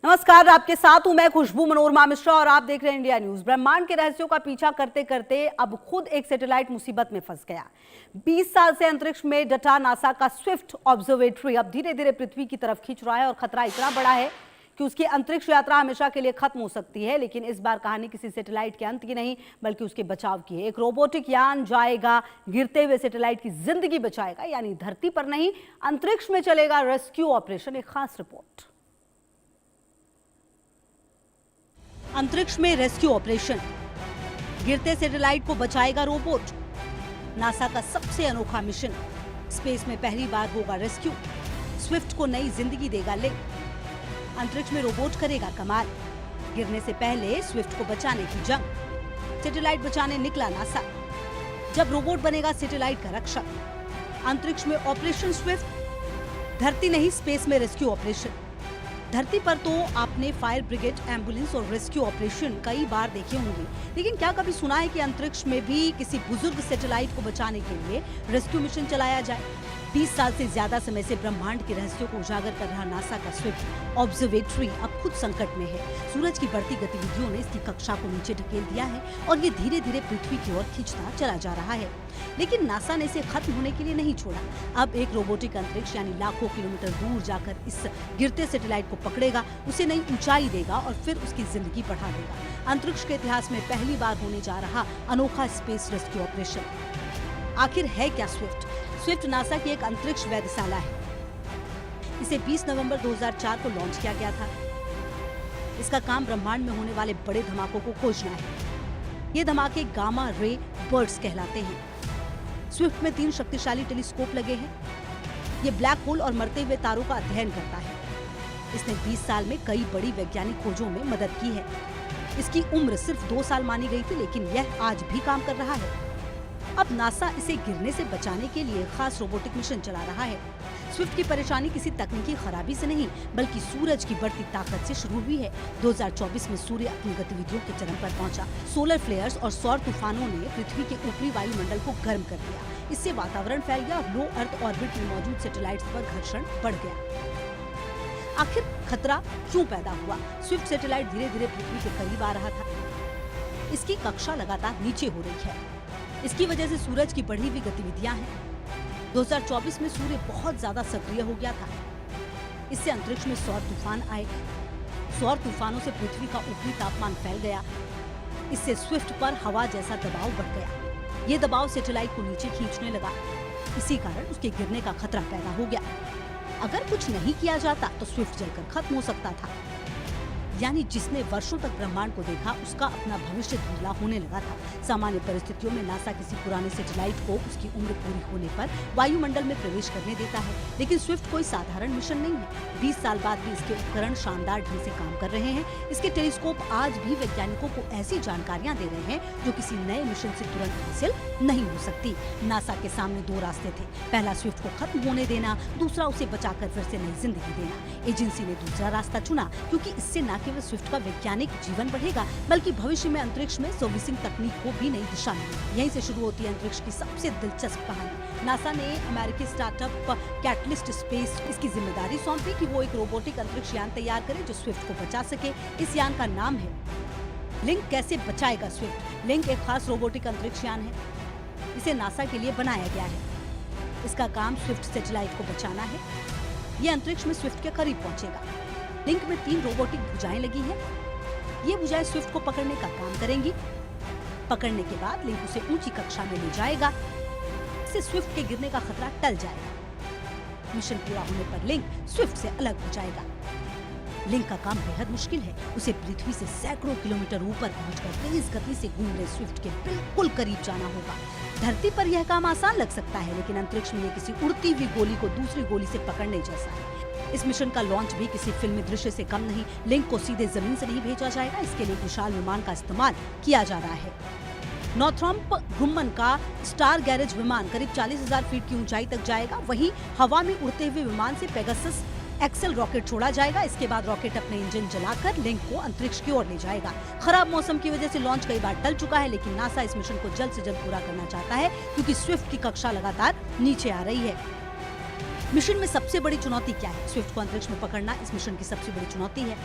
नमस्कार, आपके साथ हूं मैं खुशबू मनोरमा मिश्रा और आप देख रहे हैं इंडिया न्यूज। ब्रह्मांड के रहस्यों का पीछा करते करते अब खुद एक सैटेलाइट मुसीबत में फंस गया। 20 साल से अंतरिक्ष में डटा नासा का स्विफ्ट ऑब्जर्वेटरी अब धीरे धीरे पृथ्वी की तरफ खींच रहा है और खतरा इतना बड़ा है कि उसकी अंतरिक्ष यात्रा हमेशा के लिए खत्म हो सकती है। लेकिन इस बार कहानी किसी सैटेलाइट के अंत की नहीं बल्कि उसके बचाव की है। एक रोबोटिक यान जाएगा, गिरते हुए सैटेलाइट की जिंदगी बचाएगा, यानी धरती पर नहीं अंतरिक्ष में चलेगा रेस्क्यू ऑपरेशन। एक खास रिपोर्ट। अंतरिक्ष में रेस्क्यू ऑपरेशन, गिरते सैटेलाइट को बचाएगा रोबोट। नासा का सबसे अनोखा मिशन, स्पेस में पहली बार होगा रेस्क्यू। स्विफ्ट को नई जिंदगी देगा लिंक। अंतरिक्ष में रोबोट करेगा कमाल। गिरने से पहले स्विफ्ट को बचाने की जंग। सैटेलाइट बचाने निकला नासा। जब रोबोट बनेगा सैटेलाइट का रक्षक। अंतरिक्ष में ऑपरेशन स्विफ्ट, धरती नहीं स्पेस में रेस्क्यू ऑपरेशन। धरती पर तो आपने फायर ब्रिगेड, एम्बुलेंस और रेस्क्यू ऑपरेशन कई बार देखे होंगे, लेकिन क्या कभी सुना है कि अंतरिक्ष में भी किसी बुजुर्ग सैटेलाइट को बचाने के लिए रेस्क्यू मिशन चलाया जाए? 20 साल से ज्यादा समय से ब्रह्मांड के रहस्यों को उजागर कर रहा नासा का स्विफ्ट ऑब्जर्वेटरी अब खुद संकट में है। सूरज की बढ़ती गतिविधियों ने इसकी कक्षा को नीचे ढकेल दिया है और ये धीरे धीरे पृथ्वी की ओर खींचता चला जा रहा है। लेकिन नासा ने इसे खत्म होने के लिए नहीं छोड़ा। अब एक रोबोटिक अंतरिक्ष यानी लाखों किलोमीटर दूर जाकर इस गिरते सैटेलाइट को पकड़ेगा, उसे नई ऊंचाई देगा और फिर उसकी जिंदगी बढ़ा देगा। अंतरिक्ष के इतिहास में पहली बार होने जा रहा अनोखा स्पेस रेस्क्यू ऑपरेशन। आखिर है क्या स्विफ्ट? स्विफ्ट नासा की एक अंतरिक्ष वेधशाला है। इसे 20 नवंबर 2004 को लॉन्च किया गया था। इसका काम ब्रह्मांड में होने वाले बड़े धमाकों को खोजना है। ये धमाके गामा रे बर्ड्स कहलाते हैं। स्विफ्ट में 3 शक्तिशाली टेलीस्कोप लगे हैं। ये ब्लैक होल और मरते हुए तारों का अध्ययन करता है। इसने 20 साल में कई बड़ी वैज्ञानिक खोजों में मदद की है। इसकी उम्र सिर्फ 2 साल मानी गई थी, लेकिन यह आज भी काम कर रहा है। अब नासा इसे गिरने से बचाने के लिए खास रोबोटिक मिशन चला रहा है। स्विफ्ट की परेशानी किसी तकनीकी खराबी से नहीं बल्कि सूरज की बढ़ती ताकत से शुरू हुई है। 2024 में सूर्य अपनी गतिविधियों के चरम पर पहुंचा। सोलर फ्लेयर्स और सौर तूफानों ने पृथ्वी के ऊपरी वायुमंडल को गर्म कर दिया। इससे वातावरण फैल गया और लो अर्थ ऑर्बिट में मौजूद सैटेलाइट्स पर घर्षण बढ़ गया। आखिर खतरा क्यों पैदा हुआ? स्विफ्ट सैटेलाइट धीरे धीरे पृथ्वी के करीब आ रहा था। इसकी कक्षा लगातार नीचे हो रही है। इसकी वजह से सूरज की बढ़ी हुई गतिविधियां हैं। 2024 में सूर्य बहुत ज्यादा सक्रिय हो गया था। इससे अंतरिक्ष में सौर तूफान आए। सौर तूफानों से पृथ्वी का ऊपरी तापमान फैल गया। इससे स्विफ्ट पर हवा जैसा दबाव बढ़ गया। ये दबाव सैटेलाइट को नीचे खींचने लगा। इसी कारण उसके गिरने का खतरा पैदा हो गया। अगर कुछ नहीं किया जाता तो स्विफ्ट जलकर खत्म हो सकता था। यानी जिसने वर्षों तक ब्रह्मांड को देखा उसका अपना भविष्य धुंधला होने लगा था। सामान्य परिस्थितियों में नासा किसी पुराने सैटेलाइट को उसकी उम्र पूरी होने पर वायुमंडल में प्रवेश करने देता है, लेकिन स्विफ्ट कोई साधारण मिशन नहीं है। 20 साल बाद भी इसके उपकरण शानदार ढंग से काम कर रहे हैं। इसके टेलीस्कोप आज भी वैज्ञानिकों को ऐसी जानकारियां दे रहे हैं जो किसी नए मिशन से तुरंत हासिल नहीं हो सकती। नासा के सामने 2 रास्ते थे। पहला स्विफ्ट को खत्म होने देना, दूसरा उसे बचाकर फिर से नई जिंदगी देना। एजेंसी ने दूसरा रास्ता चुना क्योंकि इससे न केवल स्विफ्ट का वैज्ञानिक जीवन बढ़ेगा बल्कि भविष्य में अंतरिक्ष में सर्विसिंग तकनीक को भी नई दिशा मिलेगी। यहीं से शुरू होती है अंतरिक्ष की सबसे दिलचस्प कहानी। नासा ने अमेरिकी स्टार्टअप कैटलिस्ट स्पेस इसकी जिम्मेदारी सौंपी कि वो एक रोबोटिक अंतरिक्ष यान तैयार करे जो स्विफ्ट को बचा सके। इस यान का नाम है लिंक। कैसे बचाएगा स्विफ्ट? लिंक एक खास रोबोटिक अंतरिक्ष यान है। इसे नासा के लिए बनाया गया है। इसका काम स्विफ्ट सैटेलाइट को बचाना है। ये अंतरिक्ष में स्विफ्ट के करीब पहुंचेगा। लिंक में 3 रोबोटिक भुजाएं लगी हैं। ये भुजाएं स्विफ्ट को पकड़ने का काम करेंगी। पकड़ने के बाद लिंक उसे ऊंची कक्षा में ले जाएगा। इससे स्विफ्ट के गिरने का खतरा टल जाएगा। मिशन पूरा होने पर लिंक स्विफ्ट से अलग हो जाएगा। लिंक का काम बेहद मुश्किल है। उसे पृथ्वी से सैकड़ों किलोमीटर ऊपर पहुंचकर तेज गति से घूम रहे स्विफ्ट के बिल्कुल करीब जाना होगा। धरती पर यह काम आसान लग सकता है, लेकिन अंतरिक्ष में यह किसी उड़ती हुई गोली को दूसरी गोली से पकड़ने जैसा है। इस मिशन का लॉन्च भी किसी फिल्मी दृश्य से कम नहीं। लिंक को सीधे जमीन से नहीं भेजा जाएगा। इसके लिए विशाल विमान का इस्तेमाल किया जा रहा है। नॉर्थरॉप ग्रुमन का स्टार गैरेज विमान करीब 40,000 फीट की ऊंचाई तक जाएगा। वहीं हवा में उड़ते हुए विमान से पेगासस एक्सेल रॉकेट छोड़ा जाएगा। इसके बाद रॉकेट अपने इंजन जलाकर लिंक को अंतरिक्ष की ओर ले जाएगा। खराब मौसम की वजह से लॉन्च कई बार टल चुका है, लेकिन नासा इस मिशन को जल्द से जल्द पूरा करना चाहता है क्योंकि स्विफ्ट की कक्षा लगातार नीचे आ रही है। मिशन में सबसे बड़ी चुनौती क्या है? स्विफ्ट को अंतरिक्ष में पकड़ना इस मिशन की सबसे बड़ी चुनौती है।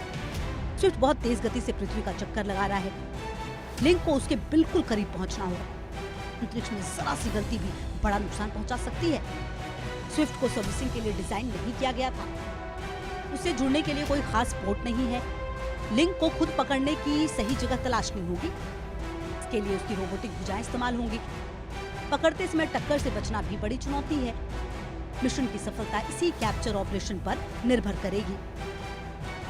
स्विफ्ट बहुत तेज गति से पृथ्वी का चक्कर लगा रहा है। लिंक को उसके बिल्कुल करीब पहुंचना होगा। अंतरिक्ष में जरा सी गलती भी बड़ा नुकसान पहुंचा सकती है। स्विफ्ट को सर्विसिंग के लिए डिजाइन नहीं किया गया था। उससे जुड़ने के लिए कोई खास पोर्ट नहीं है। लिंक को खुद पकड़ने की सही जगह तलाशनी होगी। इसके लिए उसकी रोबोटिक भुजाएं इस्तेमाल होंगी। पकड़ते समय टक्कर से बचना भी बड़ी चुनौती है। मिशन की सफलता इसी कैप्चर ऑपरेशन पर निर्भर करेगी।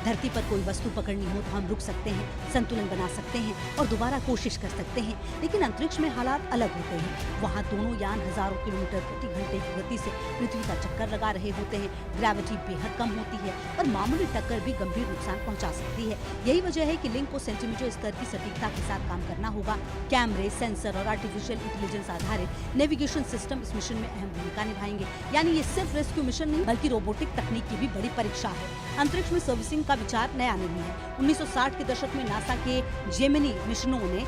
धरती पर कोई वस्तु पकड़नी हो तो हम रुक सकते हैं, संतुलन बना सकते हैं और दोबारा कोशिश कर सकते हैं, लेकिन अंतरिक्ष में हालात अलग होते हैं। वहाँ दोनों यान हजारों किलोमीटर प्रति घंटे की गति से पृथ्वी का चक्कर लगा रहे होते हैं। ग्रेविटी बेहद कम होती है और मामूली टक्कर भी गंभीर नुकसान पहुंचा सकती है। यही वजह है कि लिंक को सेंटीमीटर स्तर की सटीकता के साथ काम करना होगा। कैमरे, सेंसर और आर्टिफिशियल इंटेलिजेंस आधारित नेविगेशन सिस्टम इस मिशन में अहम भूमिका निभाएंगे। यानी ये सिर्फ रेस्क्यू मिशन नहीं बल्कि रोबोटिक तकनीक की भी बड़ी परीक्षा है। अंतरिक्ष में सर्विसिंग का विचार नया नहीं है। 1960 के दशक में नासा के जेमिनी मिशनों ने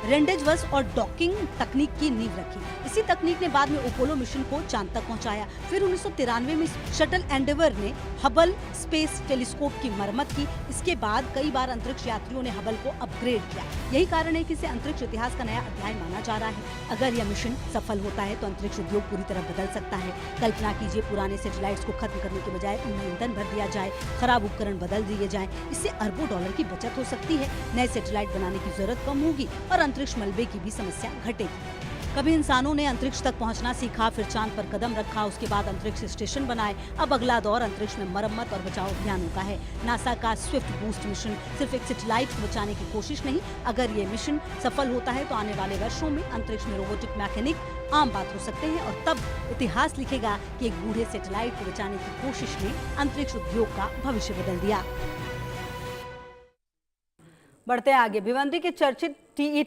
रेंडेजवर्स और डॉकिंग तकनीक की नींव रखी। इसी तकनीक ने बाद में अपोलो मिशन को चांद तक पहुंचाया। फिर 1993 में शटल एंडेवर ने हबल स्पेस टेलीस्कोप की मरम्मत की। इसके बाद कई बार अंतरिक्ष यात्रियों ने हबल को अपग्रेड किया। यही कारण है कि इसे अंतरिक्ष इतिहास का नया अध्याय माना जा रहा है। अगर यह मिशन सफल होता है तो अंतरिक्ष उद्योग पूरी तरह बदल सकता है। कल्पना कीजिए, पुराने सैटेलाइट्स को खत्म करने के बजाय उनमें ईंधन भर दिया जाए, खराब उपकरण बदल दिए जाएं। इससे अरबों डॉलर की बचत हो सकती है। नए सैटेलाइट बनाने की जरूरत कम होगी और अंतरिक्ष मलबे की भी समस्या घटेगी। कभी इंसानों ने अंतरिक्ष तक पहुंचना सीखा, फिर चांद पर कदम रखा, उसके बाद अंतरिक्ष स्टेशन बनाए। अब अगला दौर अंतरिक्ष में मरम्मत और बचाव अभियानों का है। नासा का स्विफ्ट बूस्ट मिशन सिर्फ एक सैटेलाइट को बचाने की कोशिश नहीं। अगर ये मिशन सफल होता है तो आने वाले वर्षों में अंतरिक्ष में रोबोटिक मैकेनिक आम बात हो सकते हैं और तब इतिहास लिखेगा कि एक बूढ़े सैटेलाइट को बचाने की कोशिश ने अंतरिक्ष उद्योग का भविष्य बदल दिया। बढ़ते आगे, भिवंडी के चर्चित टीईटी